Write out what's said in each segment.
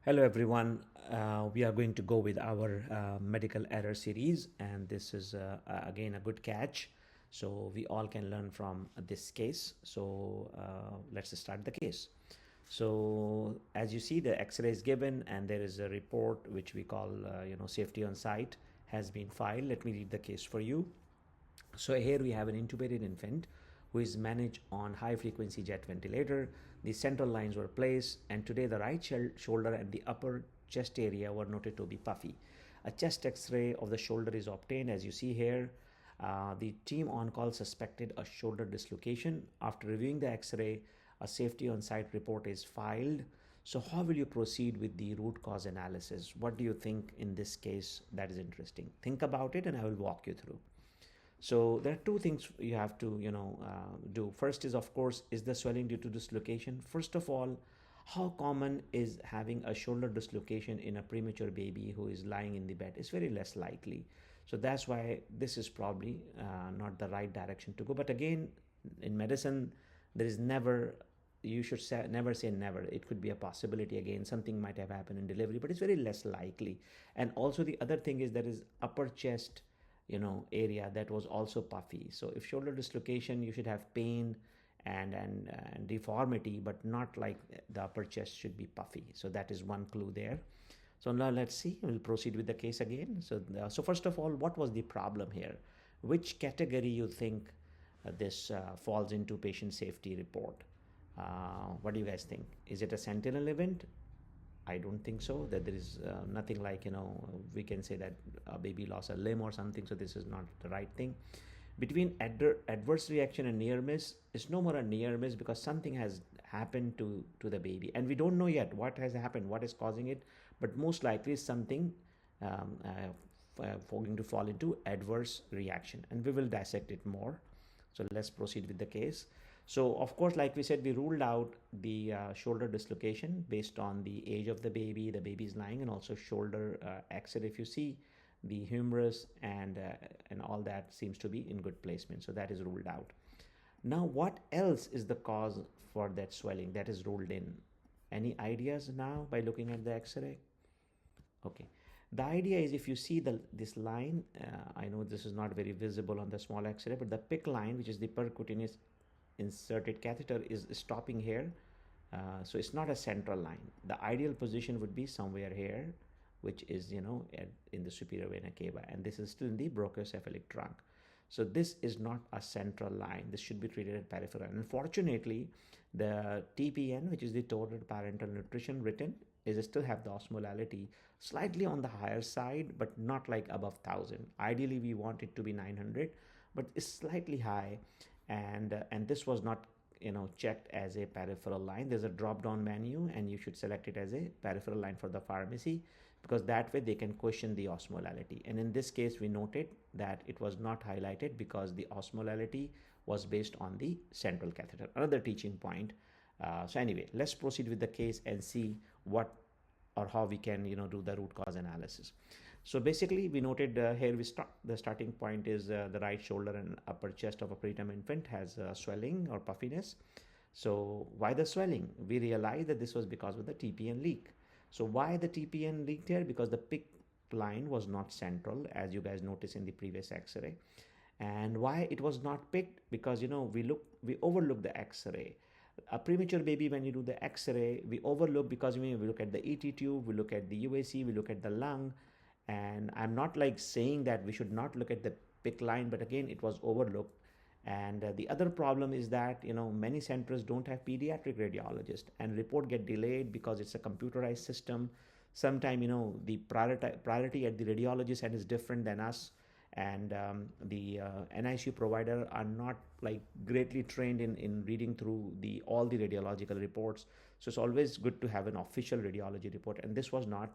Hello, everyone. We are going to go with our medical error series, and this is again a good catch. So, we all can learn from this case. So, let's start the case. So, as you see, the X ray is given, and there is a report which we call, safety on site has been filed. Let me read the case for you. So here we have an intubated infant who is managed on high frequency jet ventilator. The central lines were placed, and today the right shoulder and the upper chest area were noted to be puffy. A chest x-ray of the shoulder is obtained, as you see here. The team on call suspected a shoulder dislocation. After reviewing the x-ray, a safety on site report is filed. So how will you proceed with the root cause analysis? What do you think in this case that is interesting? Think about it and I will walk you through. So there are two things you have to, do. First is, of course, is the swelling due to dislocation? First of all, how common is having a shoulder dislocation in a premature baby who is lying in the bed? It's very less likely. So that's why this is probably not the right direction to go. But again, in medicine, there is never, you should say, never say never. It could be a possibility. Again, something might have happened in delivery, but it's very less likely. And also the other thing is there is upper chest area that was also puffy. So if shoulder dislocation, you should have pain and deformity, but not like the upper chest should be puffy. So that is one clue there. So now let's see, we'll proceed with the case again. So first of all, what was the problem here? Which category you think this falls into patient safety report? What do you guys think? Is it a sentinel event? I don't think so. That there is nothing like, we can say that a baby lost a limb or something. So this is not the right thing. Between adverse reaction and near miss, it's no more a near miss because something has happened to the baby, and we don't know yet what has happened, what is causing it, but most likely something going to fall into adverse reaction, and we will dissect it more. So let's proceed with the case. So of course, like we said, we ruled out the shoulder dislocation based on the age of the baby is lying, and also shoulder exit. If you see the humerus and all that seems to be in good placement, so that is ruled out. Now, what else is the cause for that swelling that is ruled in? Any ideas now by looking at the X-ray? Okay. The idea is if you see this line, I know this is not very visible on the small X-ray, but the PICC line, which is the percutaneous inserted catheter, is stopping here. So it's not a central line. The ideal position would be somewhere here, which is, in the superior vena cava, and this is still in the brachiocephalic trunk. So this is not a central line. This should be treated at peripheral. Unfortunately, the TPN, which is the total parental nutrition written, is still have the osmolality slightly on the higher side, but not like above 1000. Ideally, we want it to be 900, but it's slightly high, and this was not checked as a peripheral line. There's a drop down menu, and you should select it as a peripheral line for the pharmacy, because that way they can question the osmolality. And in this case, we noted that it was not highlighted because the osmolality was based on the central catheter. Another teaching point. So anyway, let's proceed with the case and see what or how we can do the root cause analysis. So basically, we noted here the starting point is the right shoulder and upper chest of a preterm infant has swelling or puffiness. So why the swelling? We realized that this was because of the TPN leak. So why the TPN leaked here? Because the PICC line was not central, as you guys noticed in the previous X-ray. And why it was not picked? Because we overlook the X-ray. A premature baby, when you do the X-ray, we overlook because we look at the ET tube, we look at the UAC, we look at the lung, and I'm not like saying that we should not look at the PICC line, but again, it was overlooked. And the other problem is that many centers don't have pediatric radiologists, and report get delayed because it's a computerized system. Sometimes the priority at the radiologist end is different than us, and the NICU provider are not like greatly trained in reading through all the radiological reports. So it's always good to have an official radiology report, and this was not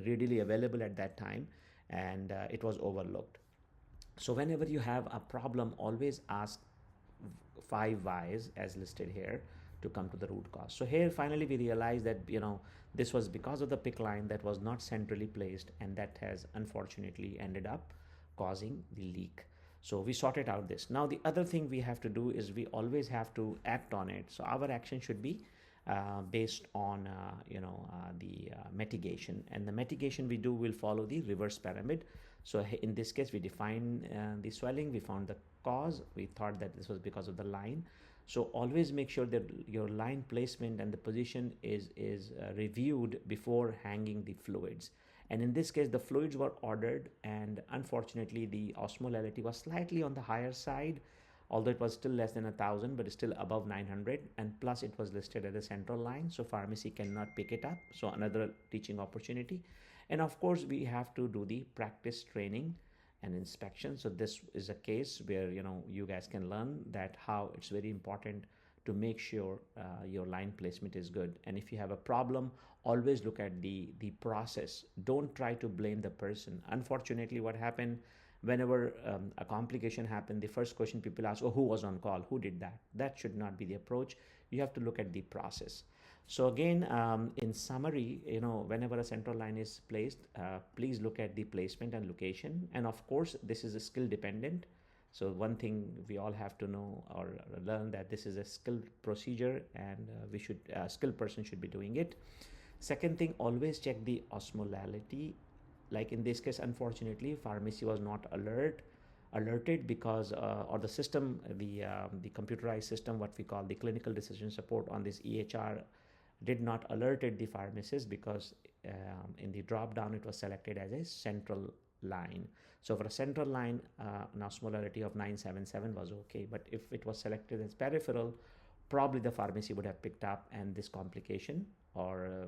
readily available at that time, and it was overlooked. So whenever you have a problem, always ask 5 whys as listed here to come to the root cause. So here finally we realized that this was because of the PICC line that was not centrally placed, and that has unfortunately ended up causing the leak. So we sorted out this. Now the other thing we have to do is we always have to act on it. So our action should be based on the mitigation. And the mitigation we do will follow the reverse pyramid. So in this case, we define the swelling, we found the cause, we thought that this was because of the line. So always make sure that your line placement and the position is reviewed before hanging the fluids. And in this case, the fluids were ordered, and unfortunately, the osmolality was slightly on the higher side, although it was still less than 1,000, but still above 900. And plus, it was listed as a central line, so pharmacy cannot pick it up. So another teaching opportunity. And of course, we have to do the practice training and inspection. So this is a case where you guys can learn that how it's very important to make sure your line placement is good. And if you have a problem, always look at the process. Don't try to blame the person. Unfortunately, what happened, whenever a complication happened, the first question people ask, oh, who was on call, who did that? That should not be the approach. You have to look at the process. So again, in summary, whenever a central line is placed, please look at the placement and location. And of course, this is a skill dependent. So one thing we all have to know or learn, that this is a skilled procedure, and a skilled person should be doing it. Second thing, always check the osmolality. Like in this case, unfortunately, pharmacy was not alerted because or the system, the computerized system, what we call the clinical decision support on this EHR, did not alerted the pharmacist, because in the drop down it was selected as a central line. So for a central line, an osmolarity of 977 was okay, but if it was selected as peripheral, probably the pharmacy would have picked up, and this complication or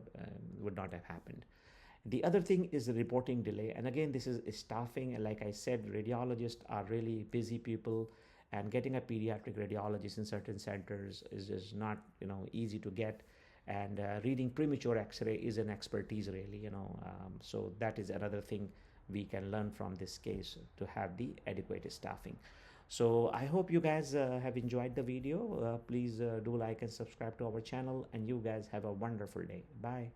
would not have happened. The other thing is the reporting delay, and again, this is staffing. And like I said, radiologists are really busy people, and getting a pediatric radiologist in certain centers is not easy to get. And reading premature x-ray is an expertise, really. So that is another thing we can learn from this case, to have the adequate staffing. So I hope you guys have enjoyed the video. Please do like and subscribe to our channel, and you guys have a wonderful day. Bye.